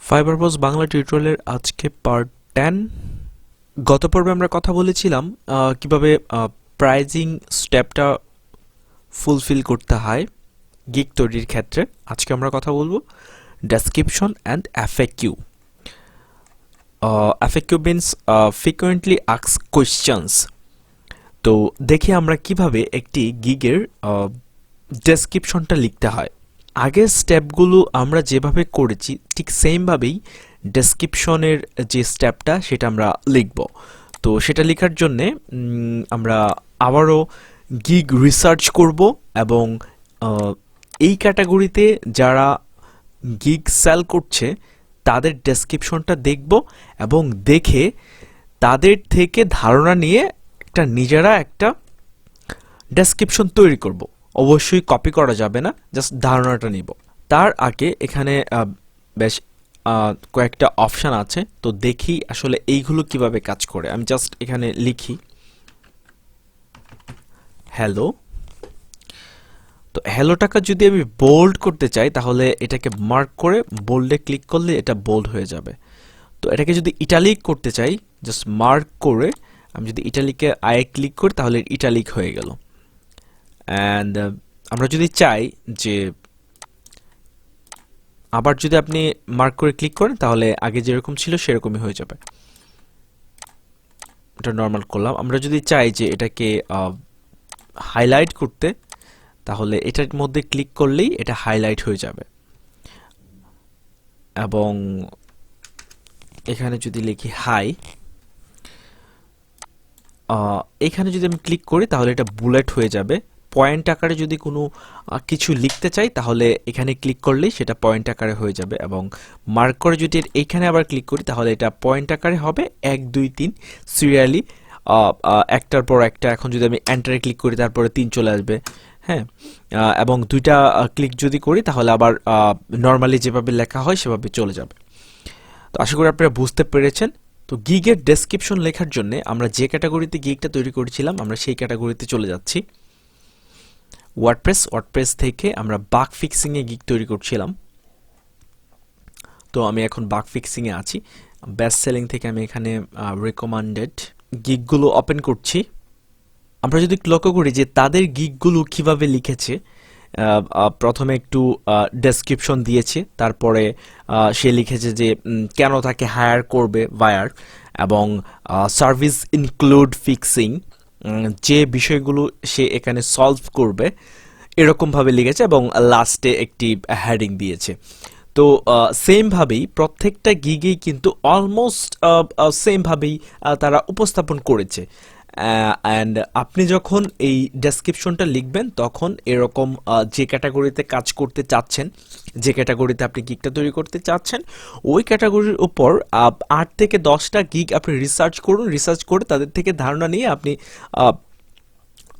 ফাইবারবস বাংলা টিউটোরিয়ালের আজকে পার্ট 10। গত পর্বে আমরা কথা বলেছিলাম কিভাবে প্রাইজিং স্টেপটা ফুলফিল করতে হয় গিগ তৈরির ক্ষেত্রে। আজকে আমরা কথা বলবো description and FAQ. FAQ means frequently asked questions. তো দেখি আমরা কিভাবে একটি গিগের ডেসক্রিপশনটা লিখতে হয়। আগের স্টেপগুলো আমরা যেভাবে করেছি ঠিক সেমভাবেই ডেসক্রিপশনের যে স্টেপটা সেটা আমরা লিখব। তো সেটা লেখার জন্যে আমরা আবারও গিগ রিসার্চ করব এবং এই ক্যাটাগরিতে যারা গিগ সেল করছে তাদের ডেসক্রিপশনটা দেখব এবং দেখে তাদের থেকে ধারণা নিয়ে নিজেরা একটা ডেসক্রিপশন তৈরি করব। অবশ্যই কপি করা যাবে না, জাস্ট ধারণাটা নিব। তার আগে এখানে বেশ কয়েকটা অপশান আছে, তো দেখি আসলে এইগুলো কিভাবে কাজ করে। আমি জাস্ট এখানে লিখি হ্যালো। তো হ্যালোটাকে যদি আমি বোল্ড করতে চাই তাহলে এটাকে মার্ক করে বোল্ডে ক্লিক করলে এটা বোল্ড হয়ে যাবে। তো এটাকে যদি ইটালিক করতে চাই জাস্ট মার্ক করে আমি যদি ইটালিকে আয়ে ক্লিক করি তাহলে ইটালিক হয়ে গেল। অ্যান্ড আমরা যদি চাই যে আবার যদি আপনি মার্ক করে ক্লিক করেন তাহলে আগে যেরকম ছিল সেরকমই হয়ে যাবে। এটা নর্মাল করলাম। আমরা যদি চাই যে এটাকে হাইলাইট করতে তাহলে এটার মধ্যে ক্লিক করলেই এটা হাইলাইট হয়ে যাবে। এবং এখানে যদি লিখি হাই, এখানে যদি আমি ক্লিক করি তাহলে এটা বুলেট হয়ে যাবে। পয়েন্ট আকারে যদি কোনো কিছু লিখতে চাই তাহলে এখানে ক্লিক করলেই সেটা পয়েন্ট আকারে হয়ে যাবে। এবং মার্ক করে যদি এইখানে আবার ক্লিক করি তাহলে এটা পয়েন্ট আকারে হবে 1 2 3 সিরিয়ালি একটার পর একটা। এখন যদি আমি এন্টারে ক্লিক করি তারপরে 3 চলে আসবে। হ্যাঁ, এবং দুইটা ক্লিক যদি করি তাহলে আবার নর্মালি যেভাবে লেখা হয় সেভাবে চলে যাবে। তো আশা করি আপনারা বুঝতে পেরেছেন। তো গিগের ডেসক্রিপশন লেখার জন্য আমরা যে ক্যাটাগরিতে গিগটা তৈরি করেছিলাম আমরা সেই ক্যাটাগরিতে চলে যাচ্ছি। ওয়ার্ডপ্রেস থেকে আমরা বাগ ফিক্সিংয়ে গিগ তৈরি করছিলাম। তো আমি এখন বাগ ফিক্সিংয়ে আছি। বেস্ট সেলিং থেকে আমি এখানে রেকমেন্ডেড গিগগুলো ওপেন করছি। আমরা যদি লক্ষ্য করি যে তাদের গিগগুলো কিভাবে লিখেছে, প্রথমে একটু ডেসক্রিপশন দিয়েছে, তারপরে সে লিখেছে যে কেন তাকে হায়ার করবে বায়ার, এবং সার্ভিস ইনক্লুড ফিক্সিং, যে বিষয়গুলো সে এখানে সলভ করবে এরকমভাবে লিখেছে, এবং লাস্টে একটি হেডিং দিয়েছে। তো সেমভাবেই প্রত্যেকটা গিগেই কিন্তু অলমোস্ট সেমভাবেই তারা উপস্থাপন করেছে। অ্যান্ড আপনি যখন এই ডেসক্রিপশনটা লিখবেন তখন এরকম যে ক্যাটাগরিতে কাজ করতে চাচ্ছেন, যে ক্যাটাগরিতে আপনি গিগটা তৈরি করতে চাচ্ছেন, ওই ক্যাটাগরির উপর 8 থেকে 10টা গিগ আপনি রিসার্চ করুন। রিসার্চ করে তাদের থেকে ধারণা নিয়ে আপনি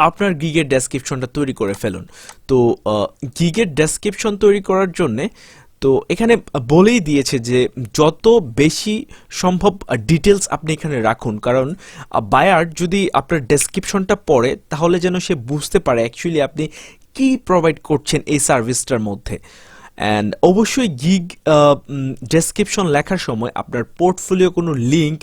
আপনার গিগের ডেসক্রিপশনটা তৈরি করে ফেলুন। তো গিগের ডেসক্রিপশন তৈরি করার জন্যে তো এখানে বলেই দিয়েছে যে যত বেশি সম্ভব ডিটেলস আপনি এখানে রাখুন, কারণ বায়ার যদি আপনার ডেসক্রিপশনটা পড়ে তাহলে যেন সে বুঝতে পারে অ্যাকচুয়ালি আপনি কি প্রোভাইড করছেন এই সার্ভিসটার মধ্যে। অ্যান্ড অবশ্যই গিগ ডেসক্রিপশন লেখার সময় আপনার পোর্টফোলিও কোনো লিঙ্ক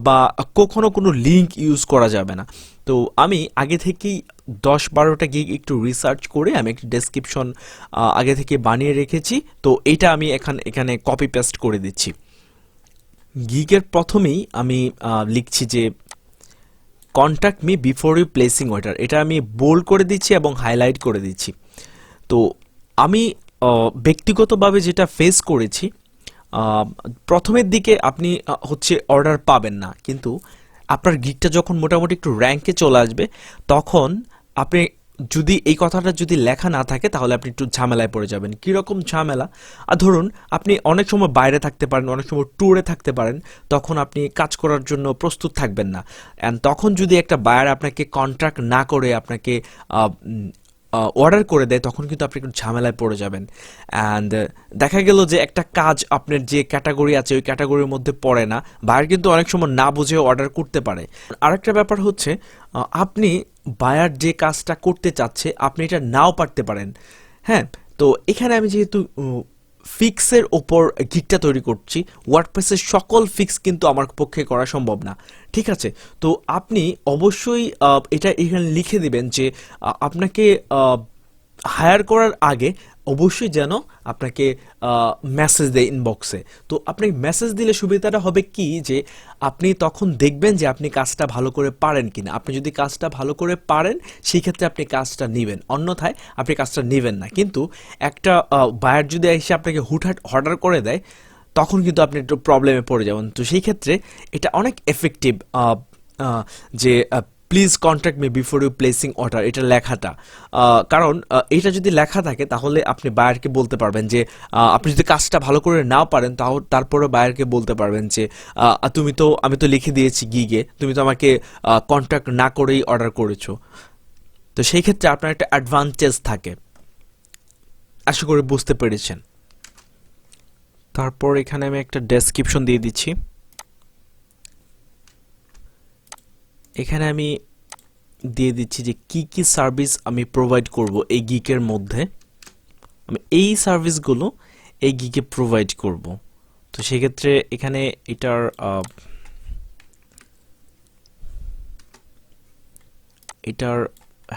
বা কখনো কোনো লিঙ্ক ইউজ করা যাবে না। তো আমি আগে থেকেই 10-12টা গিগ একটু রিসার্চ করে আমি একটি ডেসক্রিপশন আগে থেকে বানিয়ে রেখেছি। তো এইটা আমি এখানে কপি পেস্ট করে দিচ্ছি। গিগের প্রথমেই আমি লিখছি যে contact me before you placing order, এটা আমি বোল্ড করে দিচ্ছি এবং হাইলাইট করে দিচ্ছি। তো আমি ব্যক্তিগতভাবে যেটা ফেস করেছি, প্রথমের দিকে আপনি হচ্ছে অর্ডার পাবেন না, কিন্তু আপনার গিগটা যখন মোটামুটি একটু র্যাঙ্কে চলে আসবে তখন আপনি যদি এই কথাটা যদি লেখা না থাকে তাহলে আপনি একটু ঝামেলায় পড়ে যাবেন। কীরকম ঝামেলা? ধরুন আপনি অনেক সময় বাইরে থাকতে পারেন, অনেক সময় ট্যুরে থাকতে পারেন, তখন আপনি কাজ করার জন্য প্রস্তুত থাকবেন না। অ্যান্ড তখন যদি একটা বায়ার আপনাকে কন্ট্রাক্ট না করে আপনাকে অর্ডার করে দেয় তখন কিন্তু আপনি একটু ঝামেলায় পড়ে যাবেন। অ্যান্ড দেখা গেল যে একটা কাজ আপনার যে ক্যাটাগরি আছে ওই ক্যাটাগরির মধ্যে পড়ে না, বায়ার কিন্তু অনেক সময় না বুঝে অর্ডার করতে পারে। আরেকটা ব্যাপার হচ্ছে আপনি বায়ার যে কাজটা করতে চাচ্ছে আপনি এটা নাও পারতে পারেন। হ্যাঁ, তো এখানে আমি যেহেতু ফিক্সের ওপর গিকটা তৈরি করছি। ওয়ার্ডপ্রেসের সকল ফিক্স কিন্তু আমার পক্ষে করা সম্ভব না, ঠিক আছে? তো আপনি অবশ্যই এটা এখানে লিখে দিবেন যে আপনাকে হায়ার করার আগে অবশ্যই যেন আপনাকে মেসেজ দেয় ইনবক্সে। তো আপনি মেসেজ দিলে সুবিধাটা হবে কি, যে আপনি তখন দেখবেন যে আপনি কাজটা ভালো করে পারেন কিনা। আপনি যদি কাজটা ভালো করে পারেন সেই ক্ষেত্রে আপনি কাজটা নেবেন, অন্যথায় আপনি কাজটা নেবেন না। কিন্তু একটা বায়ার যদি এসে আপনাকে হুটহাট অর্ডার করে দেয় তখন কিন্তু আপনি একটু প্রবলেমে পড়ে যাবেন। তো সেই ক্ষেত্রে এটা অনেক এফেক্টিভ যে please contact me before you placing order, এটা লেখাটা। কারণ এটা যদি লেখা থাকে তাহলে আপনি বায়ারকে বলতে পারবেন যে আপনি যদি কাজটা ভালো করে নাও পারেন তাও তারপরে বায়ারকে বলতে পারবেন যে আমি তো লিখে দিয়েছি গিগে, তুমি তো আমাকে কন্ট্যাক্ট না করেই অর্ডার করেছো। তো সেই ক্ষেত্রে আপনার একটা অ্যাডভান্টেজ থাকে। আশা করি বুঝতে পেরেছেন। তারপর এখানে আমি একটা ডেসক্রিপশন দিয়ে দিচ্ছি। এখানে আমি দিয়ে দিচ্ছি যে কি কি সার্ভিস আমি প্রোভাইড করব এই গিকের মধ্যে। আমি এই সার্ভিসগুলো এই গিকে প্রোভাইড করব। তো সেক্ষেত্রে এখানে এটার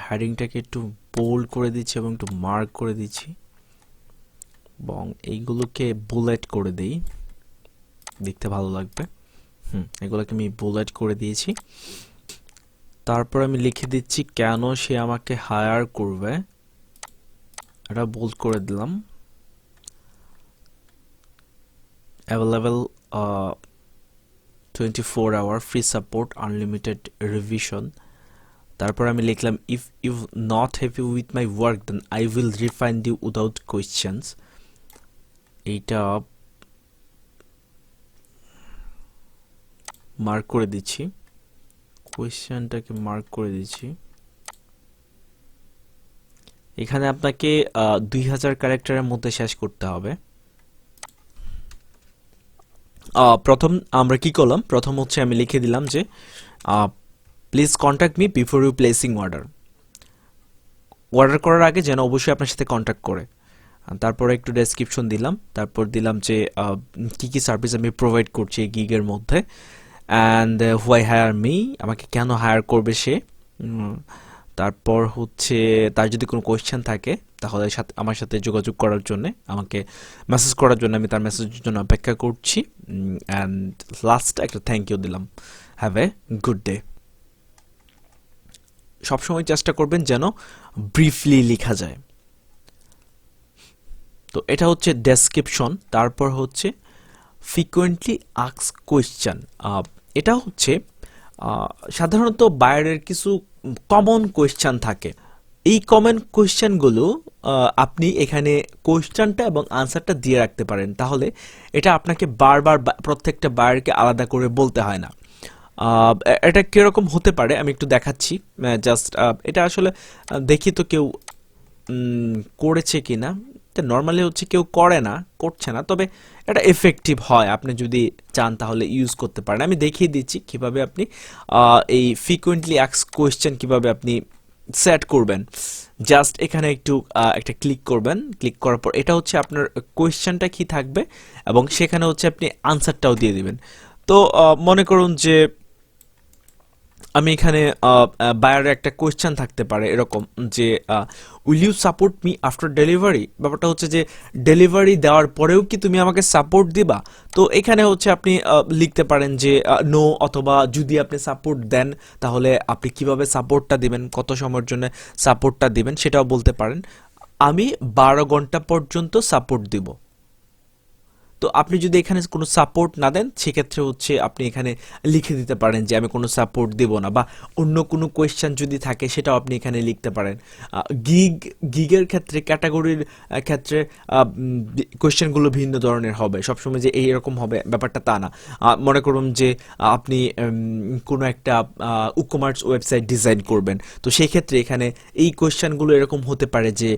হেডিংটাকে একটু বোল্ড করে দিচ্ছি এবং একটু মার্ক করে দিচ্ছি এবং এইগুলোকে বুলেট করে দেই, দেখতে ভালো লাগবে। এগুলোকে আমি বুলেট করে দিয়েছি। তারপর আমি লিখে দিচ্ছি কেন সে আমাকে হায়ার করবে, এটা বোল্ড করে দিলাম। Available 24 hour free support, unlimited revision. তারপর আমি লিখলাম if you not happy with my work then I will refined you without questions. এইটা মার্ক করে দিচ্ছি, কোয়েশ্চেনটাকে মার্ক করে দিচ্ছি। এখানে আপনাকে 2000 ক্যারেক্টারের মধ্যে শেষ করতে হবে। প্রথম আমরা কি করলাম, প্রথম হচ্ছে আমি লিখে দিলাম যে please contact me before you placing order. Order করার আগে যেন অবশ্যই আপনার সাথে কন্ট্যাক্ট করে। তারপরে একটু ডেসক্রিপশন দিলাম, তারপর দিলাম যে কি কি সার্ভিস আমি প্রোভাইড করছি এই গিগের মধ্যে, অ্যান্ড হোয়াই হায়ার মি, আমাকে কেন হায়ার করবে সে। তারপর হচ্ছে তার যদি কোনো কোয়েশ্চেন থাকে তাহলে আমার সাথে যোগাযোগ করার জন্য, আমাকে মেসেজ করার জন্য আমি তার মেসেজের জন্য অপেক্ষা করছি। অ্যান্ড লাস্ট একটা থ্যাংক ইউ দিলাম। Have a good day. সবসময় চেষ্টা করবেন যেন ব্রিফলি লেখা যায়। তো এটা হচ্ছে ডেসক্রিপশন। তারপর হচ্ছে ফ্রিকোয়েন্টলি আস্কড কোয়েশ্চেন। এটা হচ্ছে সাধারণত বায়ারের কিছু কমন কোয়েশ্চেন থাকে। এই কমন কোয়েশ্চেনগুলো আপনি এখানে কোয়েশ্চেনটা এবং আনসারটা দিয়ে রাখতে পারেন, তাহলে এটা আপনাকে বারবার প্রত্যেকটা বায়ারকে আলাদা করে বলতে হয় না। এটা কিরকম হতে পারে আমি একটু দেখাচ্ছি। জাস্ট এটা আসলে দেখি তো কেউ করেছে কিনা। নর্মালি হচ্ছে কেউ করছে না, তবে এটা এফেক্টিভ হয়। আপনি যদি চান তাহলে ইউজ করতে পারেন। আমি দেখিয়ে দিচ্ছি কিভাবে আপনি এই ফ্রিকোয়েন্টলি আস্কড কোয়েশ্চেন কিভাবে আপনি সেট করবেন। জাস্ট এখানে একটু একটা ক্লিক করবেন, ক্লিক করার পর এটা হচ্ছে আপনার কোয়েশ্চেনটা কি থাকবে এবং সেখানে হচ্ছে আপনি আনসারটাও দিয়ে দিবেন। তো মনে করুন যে আমি এখানে বায়ারের একটা কোয়েশ্চেন থাকতে পারে এরকম যে will you support me after delivery. ব্যাপারটা হচ্ছে যে ডেলিভারি দেওয়ার পরেও কি তুমি আমাকে সাপোর্ট দিবা। তো এখানে হচ্ছে আপনি লিখতে পারেন যে নো, অথবা যদি আপনি সাপোর্ট দেন তাহলে আপনি কিভাবে সাপোর্টটা দিবেন, কত সময়ের জন্য সাপোর্টটা দিবেন সেটাও বলতে পারেন। আমি 12 ঘন্টা পর্যন্ত সাপোর্ট দিব। তো আপনি যদি এখানে কোনো সাপোর্ট না দেন সেক্ষেত্রে হচ্ছে আপনি এখানে লিখে দিতে পারেন যে আমি কোনো সাপোর্ট দেব না, বা অন্য কোনো কোয়েশ্চেন যদি থাকে সেটাও আপনি এখানে লিখতে পারেন। গিগের ক্ষেত্রে ক্যাটাগরির ক্ষেত্রে কোয়েশ্চেনগুলো ভিন্ন ধরনের হবে, সবসময় যে এইরকম হবে ব্যাপারটা তা না। মনে করুন যে আপনি কোনো একটা ই-কমার্স ওয়েবসাইট ডিজাইন করবেন, তো সেই ক্ষেত্রে এখানে এই কোয়েশ্চেনগুলো এরকম হতে পারে যে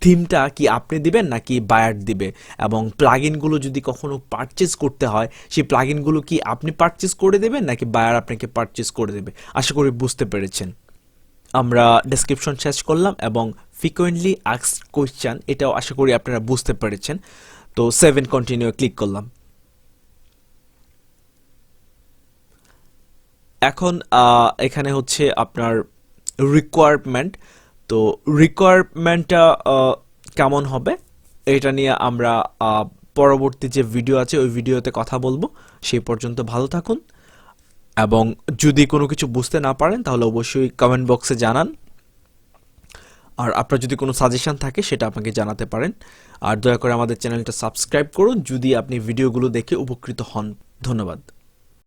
থিমটা কি আপনি দিবেন নাকি বায়ার দিবে, এবং প্লাগইনগুলো যদি কখনো পারচেজ করতে হয় সেই প্লাগইনগুলো কি আপনি পারচেজ করে দেবেন নাকি বায়ার আপনাকে পারচেজ করে দেবে। আশা করি বুঝতে পেরেছেন। আমরা ডেসক্রিপশন শেষ করলাম এবং ফ্রিকোয়েন্টলি আস্কড কোয়েশ্চেন এটাও আশা করি আপনারা বুঝতে পেরেছেন। তো 7 কন্টিনিউ ক্লিক করলাম। এখন এখানে হচ্ছে আপনার রিকোয়ারমেন্ট। তো রিকোয়ারমেন্টটা কেমন হবে এটা নিয়ে আমরা পরবর্তী যে ভিডিও আছে ওই ভিডিওতে কথা বলবো। সেই পর্যন্ত ভালো থাকুন, এবং যদি কোনো কিছু বুঝতে না পারেন তাহলে অবশ্যই কমেন্ট বক্সে জানান। আর আপনার যদি কোনো সাজেশন থাকে সেটা আপনাকে জানাতে পারেন। আর দয়া করে আমাদের চ্যানেলটা সাবস্ক্রাইব করুন যদি আপনি ভিডিওগুলো দেখে উপকৃত হন। ধন্যবাদ।